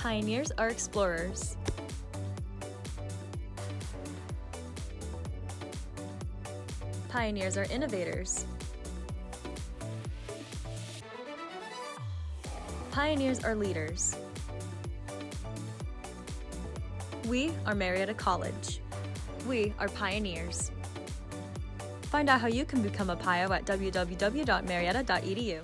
Pioneers are explorers. Pioneers are innovators. Pioneers are leaders. We are Marietta College. We are pioneers. Find out how you can become a PIO at www.marietta.edu.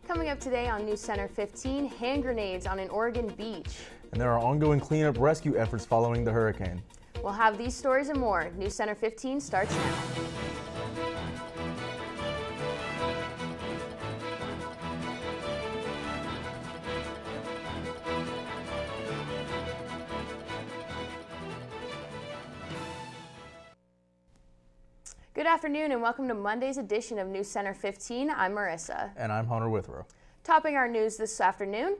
Coming up today on NewsCenter 15, hand grenades on an Oregon beach. And there are ongoing cleanup rescue efforts following the hurricane. We'll have these stories and more. NewsCenter 15 starts now. Good afternoon and welcome to Monday's edition of NewsCenter 15. I'm Marissa. And I'm Hunter Withrow. Topping our news this afternoon,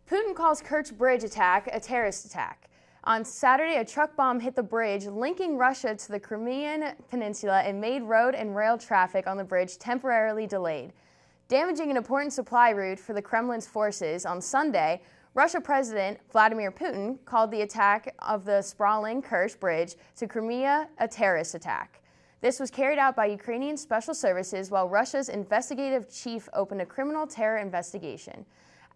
Putin calls Kerch Bridge attack a terrorist attack. On Saturday, a truck bomb hit the bridge linking Russia to the Crimean Peninsula and made road and rail traffic on the bridge temporarily delayed. Damaging an important supply route for the Kremlin's forces, on Sunday, Russia President Vladimir Putin called the attack of the sprawling Kerch Bridge to Crimea a terrorist attack. This was carried out by Ukrainian special services while Russia's investigative chief opened a criminal terror investigation.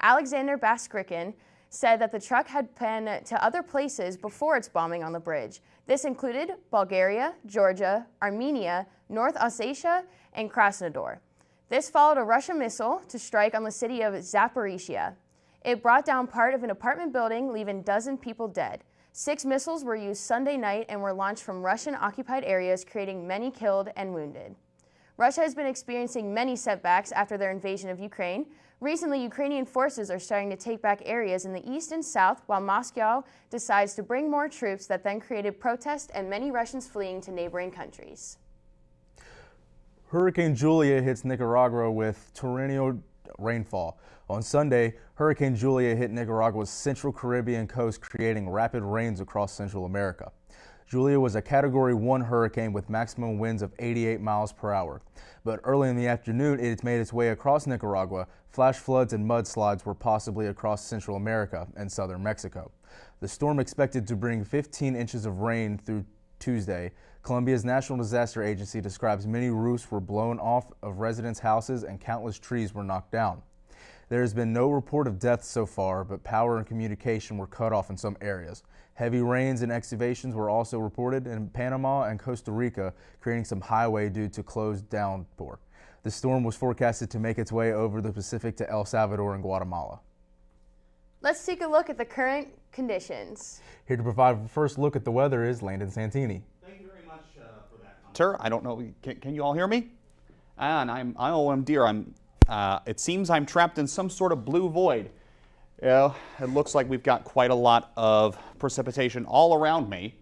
Alexander Baskrikin said that the truck had been to other places before its bombing on the bridge. This included Bulgaria, Georgia, Armenia, North Ossetia, and Krasnodar. This followed a Russian missile to strike on the city of Zaporizhia. It brought down part of an apartment building, leaving a dozen people dead. 6 missiles were used Sunday night and were launched from Russian-occupied areas, creating many killed and wounded. Russia has been experiencing many setbacks after their invasion of Ukraine. Recently, Ukrainian forces are starting to take back areas in the east and south, while Moscow decides to bring more troops that then created protests and many Russians fleeing to neighboring countries. Hurricane Julia hits Nicaragua with torrential rainfall. On Sunday, Hurricane Julia hit Nicaragua's central Caribbean coast, creating rapid rains across Central America. Julia was a Category 1 hurricane with maximum winds of 88 miles per hour. But early in the afternoon, it made its way across Nicaragua. Flash floods and mudslides were possibly across Central America and southern Mexico. The storm expected to bring 15 inches of rain through Tuesday. Colombia's National Disaster Agency describes many roofs were blown off of residents' houses and countless trees were knocked down. There has been no report of deaths so far, but power and communication were cut off in some areas. Heavy rains and excavations were also reported in Panama and Costa Rica, creating some highway due to closed downpour. The storm was forecasted to make its way over the Pacific to El Salvador and Guatemala. Let's take a look at the current conditions. Here to provide a first look at the weather is Landon Santini. Thank you very much for that, Hunter. I don't know, can you all hear me? And oh dear, it seems I'm trapped in some sort of blue void. Yeah, it looks like we've got quite a lot of precipitation all around me.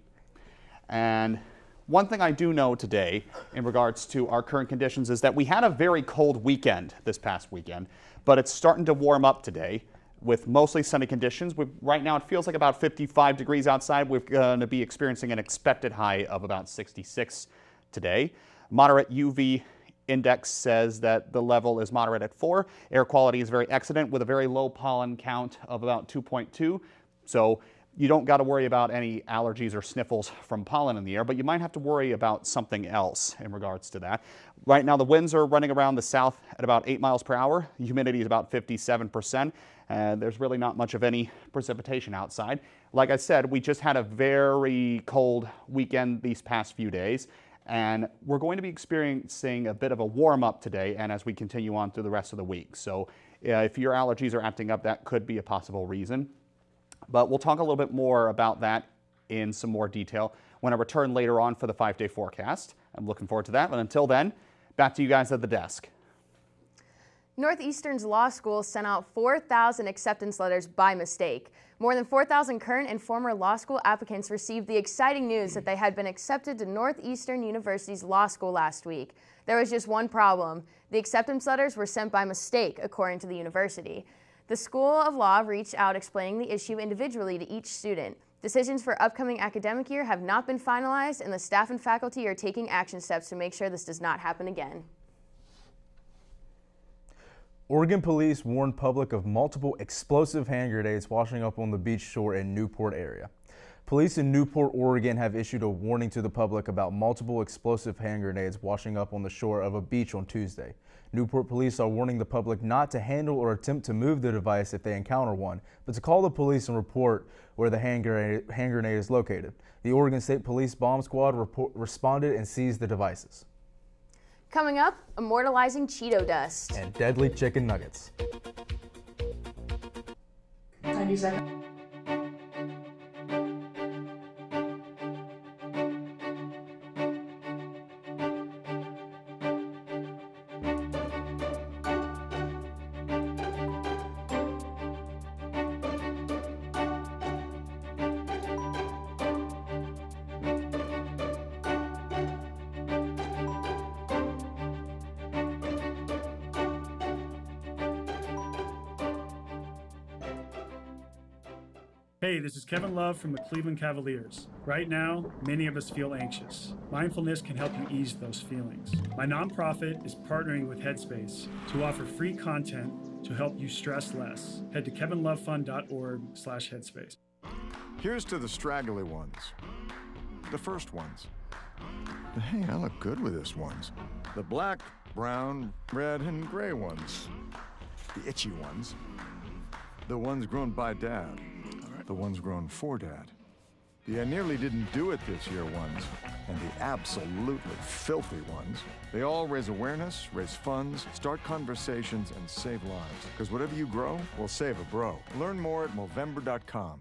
And one thing I do know today in regards to our current conditions is that we had a very cold weekend this past weekend, but it's starting to warm up today with mostly sunny conditions. Right now it feels like about 55 degrees outside. We're going to be experiencing an expected high of about 66 today. Moderate UV index says that the level is moderate at 4. Air quality is very excellent with a very low pollen count of about 2.2. So you don't got to worry about any allergies or sniffles from pollen in the air, but you might have to worry about something else in regards to that. Right now the winds are running around the south at about 8 miles per hour. The humidity is about 57%. And there's really not much of any precipitation outside. Like I said, we just had a very cold weekend these past few days. And we're going to be experiencing a bit of a warm up today and as we continue on through the rest of the week. So if your allergies are acting up, that could be a possible reason. But we'll talk a little bit more about that in some more detail when I return later on for the 5-day forecast. I'm looking forward to that. But until then, back to you guys at the desk. Northeastern's law school sent out 4,000 acceptance letters by mistake. More than 4,000 current and former law school applicants received the exciting news that they had been accepted to Northeastern University's law school last week. There was just one problem. The acceptance letters were sent by mistake, according to the university. The School of Law reached out explaining the issue individually to each student. Decisions for upcoming academic year have not been finalized, and the staff and faculty are taking action steps to make sure this does not happen again. Oregon police warned public of multiple explosive hand grenades washing up on the beach shore in Newport area. Police in Newport, Oregon have issued a warning to the public about multiple explosive hand grenades washing up on the shore of a beach on Tuesday. Newport police are warning the public not to handle or attempt to move the device if they encounter one, but to call the police and report where the hand grenade is located. The Oregon State Police Bomb Squad responded and seized the devices. Coming up, immortalizing Cheeto dust. And deadly chicken nuggets. 90 seconds. Hey, this is Kevin Love from the Cleveland Cavaliers. Right now, many of us feel anxious. Mindfulness can help you ease those feelings. My nonprofit is partnering with Headspace to offer free content to help you stress less. Head to kevinlovefund.org/headspace. Here's to the straggly ones, the first ones. But hey, I look good with this ones. The black, brown, red, and gray ones. The itchy ones. The ones grown by Dad. The ones grown for Dad. The I nearly didn't do it this year ones, and the absolutely filthy ones. They all raise awareness, raise funds, start conversations, and save lives. Because whatever you grow will save a bro. Learn more at Movember.com.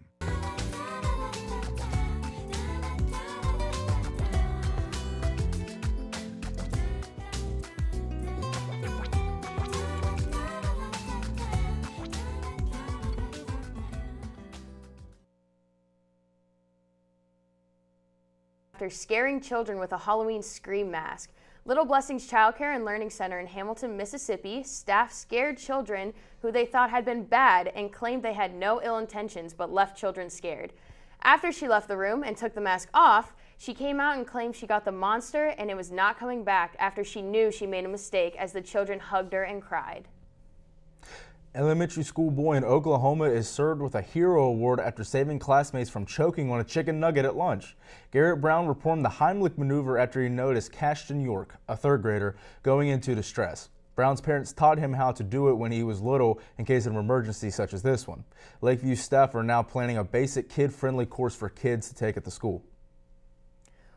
After scaring children with a Halloween scream mask. Little Blessings Childcare and Learning Center in Hamilton, Mississippi, staff scared children who they thought had been bad and claimed they had no ill intentions but left children scared. After she left the room and took the mask off, she came out and claimed she got the monster and it was not coming back after she knew she made a mistake as the children hugged her and cried. Elementary school boy in Oklahoma is served with a hero award after saving classmates from choking on a chicken nugget at lunch. Garrett Brown performed the Heimlich maneuver after he noticed Cashton York, a third grader, going into distress. Brown's parents taught him how to do it when he was little in case of an emergency such as this one. Lakeview staff are now planning a basic kid-friendly course for kids to take at the school.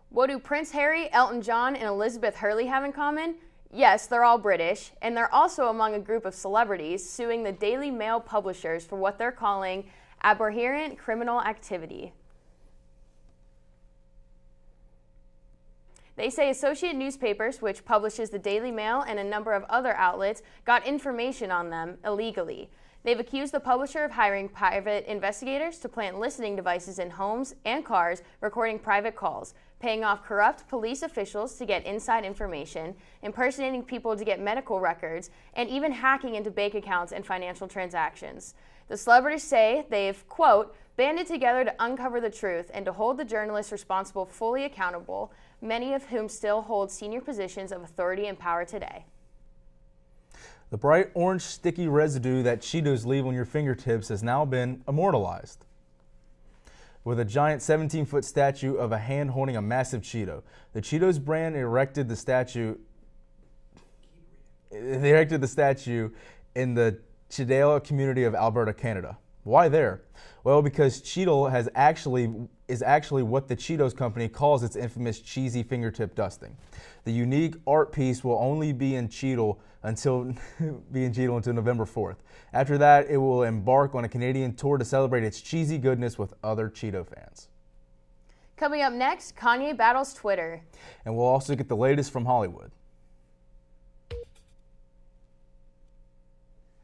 What do Prince Harry, Elton John, and Elizabeth Hurley have in common? Yes, they're all British, and they're also among a group of celebrities suing the Daily Mail publishers for what they're calling aberrant criminal activity. They say Associate Newspapers, which publishes the Daily Mail and a number of other outlets, got information on them illegally. They've accused the publisher of hiring private investigators to plant listening devices in homes and cars, recording private calls, paying off corrupt police officials to get inside information, impersonating people to get medical records, and even hacking into bank accounts and financial transactions. The celebrities say they've, quote, banded together to uncover the truth and to hold the journalists responsible fully accountable, many of whom still hold senior positions of authority and power today. The bright orange sticky residue that Cheetos leave on your fingertips has now been immortalized with a giant 17-foot statue of a hand holding a massive Cheeto. The Cheetos brand erected the statue in the Cheadle community of Alberta, Canada. Why there? Well, because Cheadle has actually is actually what the Cheetos company calls its infamous cheesy fingertip dusting. The unique art piece will only be in Cheeto until November 4th. After that, it will embark on a Canadian tour to celebrate its cheesy goodness with other Cheeto fans. Coming up next, Kanye battles Twitter. And we'll also get the latest from Hollywood.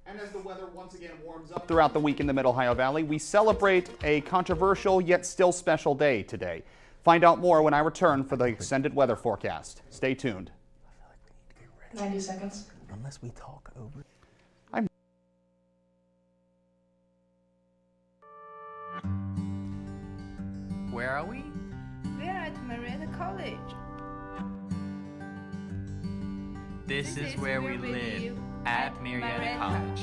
And as the weather once again warms up throughout the week in the Mid-Ohio Valley, we celebrate a controversial yet still special day today. Find out more when I return for the extended weather forecast. Stay tuned. 90 seconds. Unless we talk over. Where are we? We are at Marietta College. This is where we live, at Marietta College.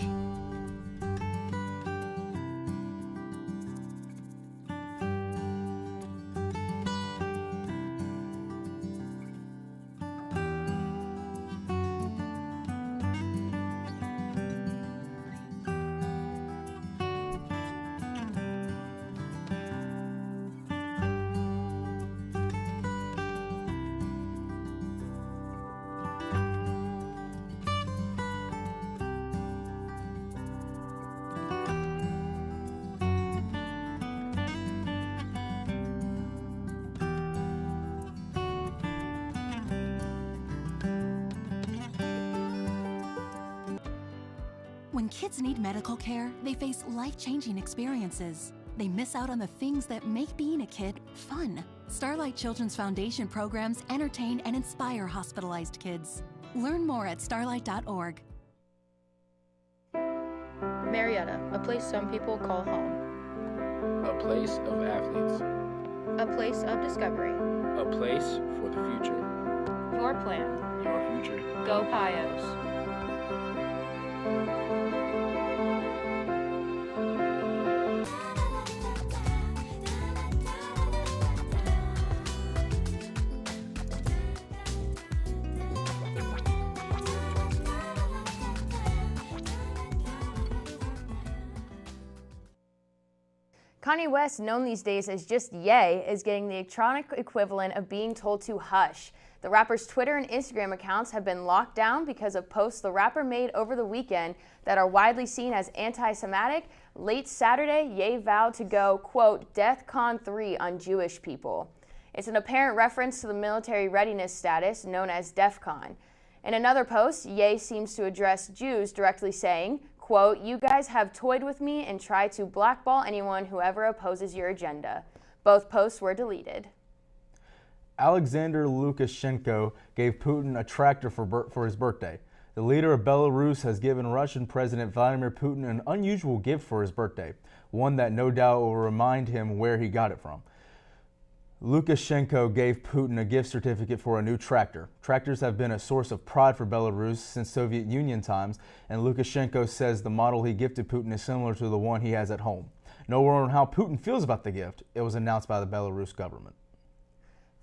When kids need medical care, they face life-changing experiences. They miss out on the things that make being a kid fun. Starlight Children's Foundation programs entertain and inspire hospitalized kids. Learn more at starlight.org. Marietta, a place some people call home. A place of athletes. A place of discovery. A place for the future. Your plan. Your future. Go Pios. Kanye West, known these days as just Ye, is getting the electronic equivalent of being told to hush. The rapper's Twitter and Instagram accounts have been locked down because of posts the rapper made over the weekend that are widely seen as anti-Semitic. Late Saturday, Ye vowed to go, quote, DEFCON 3 on Jewish people. It's an apparent reference to the military readiness status known as DEFCON. In another post, Ye seems to address Jews directly saying, quote, you guys have toyed with me and tried to blackball anyone who ever opposes your agenda. Both posts were deleted. Alexander Lukashenko gave Putin a tractor for his birthday. The leader of Belarus has given Russian President Vladimir Putin an unusual gift for his birthday, one that no doubt will remind him where he got it from. Lukashenko gave Putin a gift certificate for a new tractor. Tractors have been a source of pride for Belarus since Soviet Union times, and Lukashenko says the model he gifted Putin is similar to the one he has at home. No word on how Putin feels about the gift. It was announced by the Belarus government.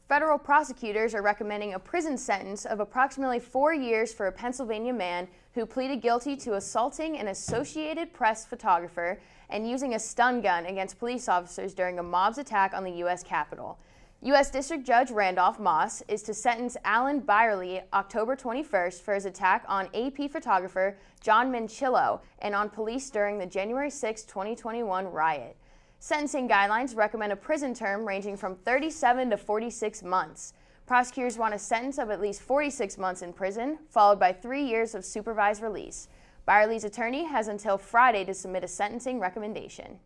Federal prosecutors are recommending a prison sentence of approximately 4 years for a Pennsylvania man who pleaded guilty to assaulting an Associated Press photographer and using a stun gun against police officers during a mob's attack on the U.S. Capitol. U.S. District Judge Randolph Moss is to sentence Alan Byerly October 21st for his attack on AP photographer John Minchillo and on police during the January 6, 2021 riot. Sentencing guidelines recommend a prison term ranging from 37 to 46 months. Prosecutors want a sentence of at least 46 months in prison, followed by 3 years of supervised release. Byerly's attorney has until Friday to submit a sentencing recommendation.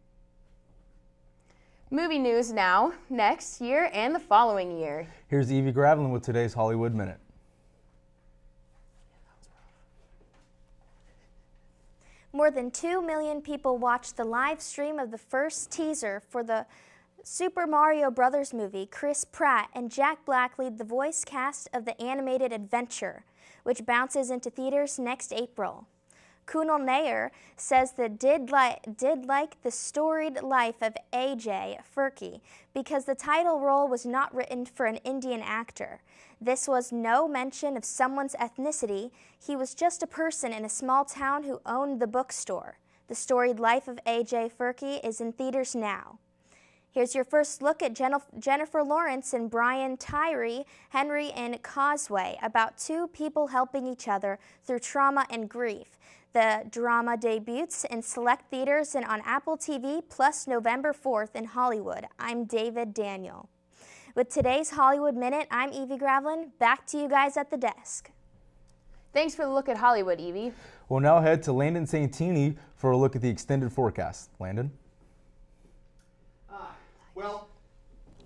Movie news now, next year and the following year. Here's Evie Gravelin with today's Hollywood Minute. More than 2 million people watched the live stream of the first teaser for the Super Mario Bros. Movie. Chris Pratt and Jack Black lead the voice cast of the animated adventure, which bounces into theaters next April. Kunal Nair says that did like the storied life of AJ Furky because the title role was not written for an Indian actor. This was no mention of someone's ethnicity. He was just a person in a small town who owned the bookstore. The storied life of AJ Furky is in theaters now. Here's your first look at Jennifer Lawrence and Brian Tyree Henry in Causeway, about two people helping each other through trauma and grief. The drama debuts in select theaters and on Apple TV plus November 4th in Hollywood. I'm David Daniel. With today's Hollywood Minute, I'm Evie Gravlin. Back to you guys at the desk. Thanks for the look at Hollywood, Evie. We'll now head to Landon Santini for a look at the extended forecast. Landon? Well,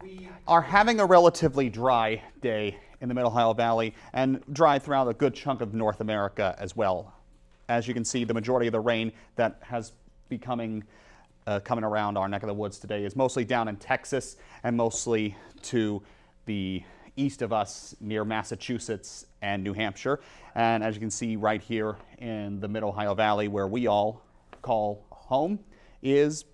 we are having a relatively dry day in the Mid-Ohio Valley and dry throughout a good chunk of North America as well. As you can see, the majority of the rain that has been coming around our neck of the woods today is mostly down in Texas and mostly to the east of us near Massachusetts and New Hampshire. And as you can see right here in the Mid-Ohio Valley, where we all call home, is,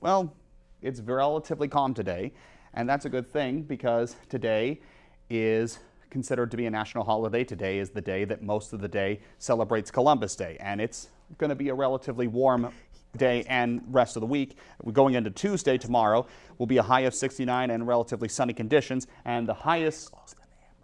well, it's relatively calm today, and that's a good thing because today is considered to be a national holiday. Today is the day that most of the day celebrates Columbus Day, and it's going to be a relatively warm day and rest of the week. We're going into Tuesday tomorrow will be a high of 69 and relatively sunny conditions, and the highest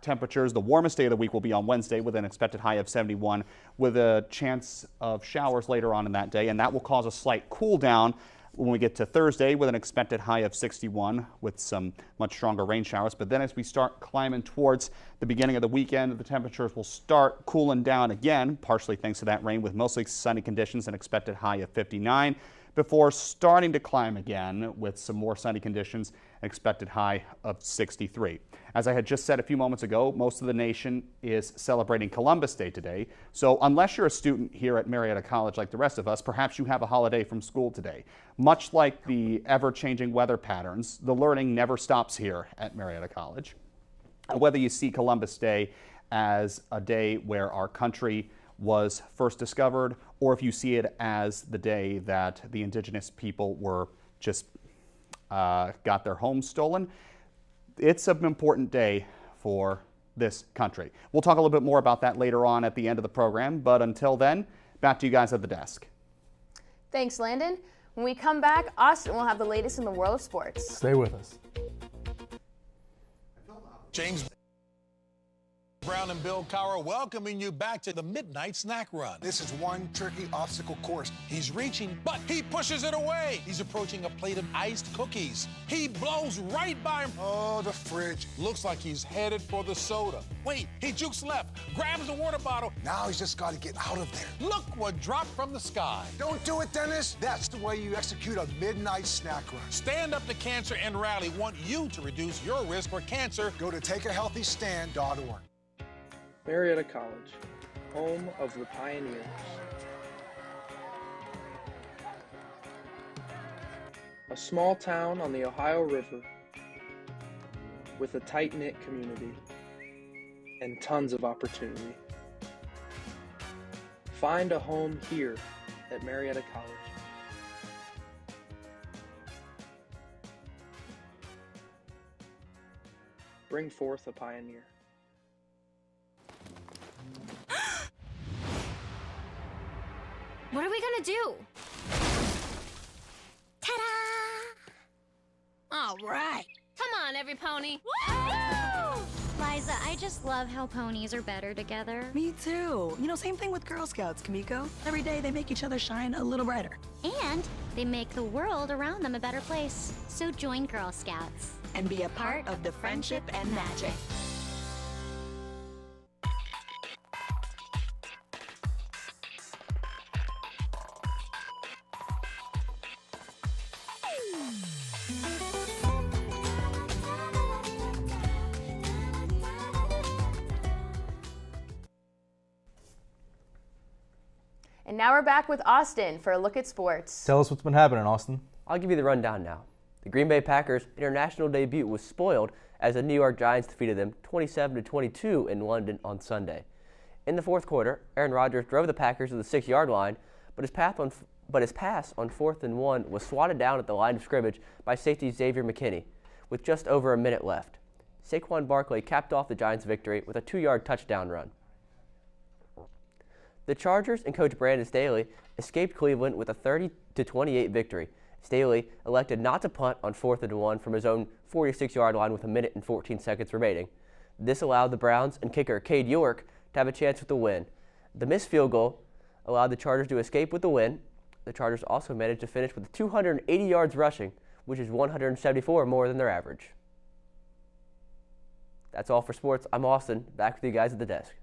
temperatures, the warmest day of the week will be on Wednesday with an expected high of 71 with a chance of showers later on in that day, and that will cause a slight cool down when we get to Thursday with an expected high of 61 with some much stronger rain showers. But then as we start climbing towards the beginning of the weekend, the temperatures will start cooling down again, partially thanks to that rain, with mostly sunny conditions and expected high of 59 before starting to climb again with some more sunny conditions, expected high of 63. As I had just said a few moments ago, most of the nation is celebrating Columbus Day today. So unless you're a student here at Marietta College like the rest of us, perhaps you have a holiday from school today. Much like the ever-changing weather patterns, the learning never stops here at Marietta College. Whether you see Columbus Day as a day where our country was first discovered, or if you see it as the day that the indigenous people were just got their homes stolen, it's an important day for this country. We'll talk a little bit more about that later on at the end of the program, but until then, back to you guys at the desk. Thanks, Landon. When we come back, Austin will have the latest in the world of sports. Stay with us. James Brown and Bill Cowher welcoming you back to the Midnight Snack Run. This is one tricky obstacle course. He's reaching, but he pushes it away. He's approaching a plate of iced cookies. He blows right by him. Oh, the fridge. Looks like he's headed for the soda. Wait, he jukes left, grabs the water bottle. Now he's just got to get out of there. Look what dropped from the sky. Don't do it, Dennis. That's the way you execute a Midnight Snack Run. Stand Up to Cancer and Rally want you to reduce your risk for cancer. Go to takeahealthystand.org. Marietta College, home of the pioneers. A small town on the Ohio River with a tight-knit community and tons of opportunity. Find a home here at Marietta College. Bring forth a pioneer. What are we gonna do? Ta-da! All right. Come on, every pony. Woo! Liza, I just love how ponies are better together. Me too. You know, same thing with Girl Scouts, Kamiko. Every day they make each other shine a little brighter. And they make the world around them a better place. So join Girl Scouts. And be a part of the friendship and magic. And now we're back with Austin for a look at sports. Tell us what's been happening, Austin. I'll give you the rundown now. The Green Bay Packers' international debut was spoiled as the New York Giants defeated them 27-22 in London on Sunday. In the fourth quarter, Aaron Rodgers drove the Packers to the 6-yard line, but his pass on 4th and 1 was swatted down at the line of scrimmage by safety Xavier McKinney, with just over a minute left. Saquon Barkley capped off the Giants' victory with a 2-yard touchdown run. The Chargers and coach Brandon Staley escaped Cleveland with a 30-28 victory. Staley elected not to punt on 4th and 1 from his own 46-yard line with 1 minute and 14 seconds remaining. This allowed the Browns and kicker Cade York to have a chance with the win. The missed field goal allowed the Chargers to escape with the win. The Chargers also managed to finish with 280 yards rushing, which is 174 more than their average. That's all for sports. I'm Austin, back with you guys at the desk.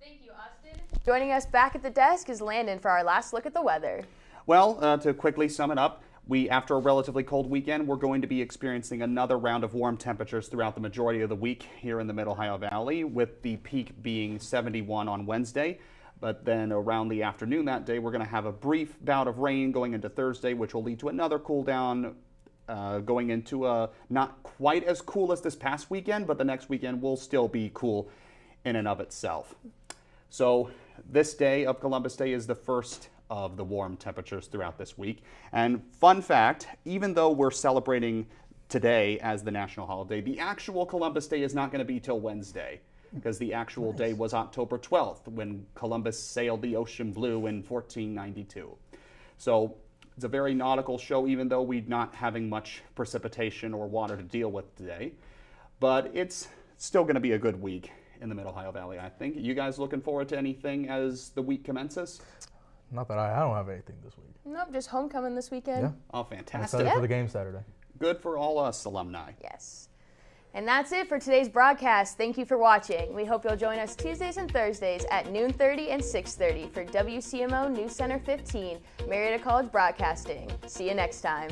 Thank you, Austin. Joining us back at the desk is Landon for our last look at the weather. Well, to quickly sum it up, after a relatively cold weekend, we're going to be experiencing another round of warm temperatures throughout the majority of the week here in the Mid-Ohio Valley, with the peak being 71 on Wednesday. But then around the afternoon that day, we're going to have a brief bout of rain going into Thursday, which will lead to another cool down going into a not quite as cool as this past weekend, but the next weekend will still be cool in and of itself. So this day of Columbus Day is the first of the warm temperatures throughout this week. And fun fact, even though we're celebrating today as the national holiday, the actual Columbus Day is not going to be till Wednesday, because the actual day was October 12th when Columbus sailed the ocean blue in 1492. So it's a very nautical show, even though we're not having much precipitation or water to deal with today. But it's still going to be a good week in the Mid-Ohio Valley, I think. You guys looking forward to anything as the week commences? Not that I don't have anything this week. Nope, just homecoming this weekend. Yeah. Oh, fantastic. I'm excited for the game Saturday. Good for all us alumni. Yes. And that's it for today's broadcast. Thank you for watching. We hope you'll join us Tuesdays and Thursdays at noon 30 and 6:30 for WCMO NewsCenter 15, Marietta College Broadcasting. See you next time.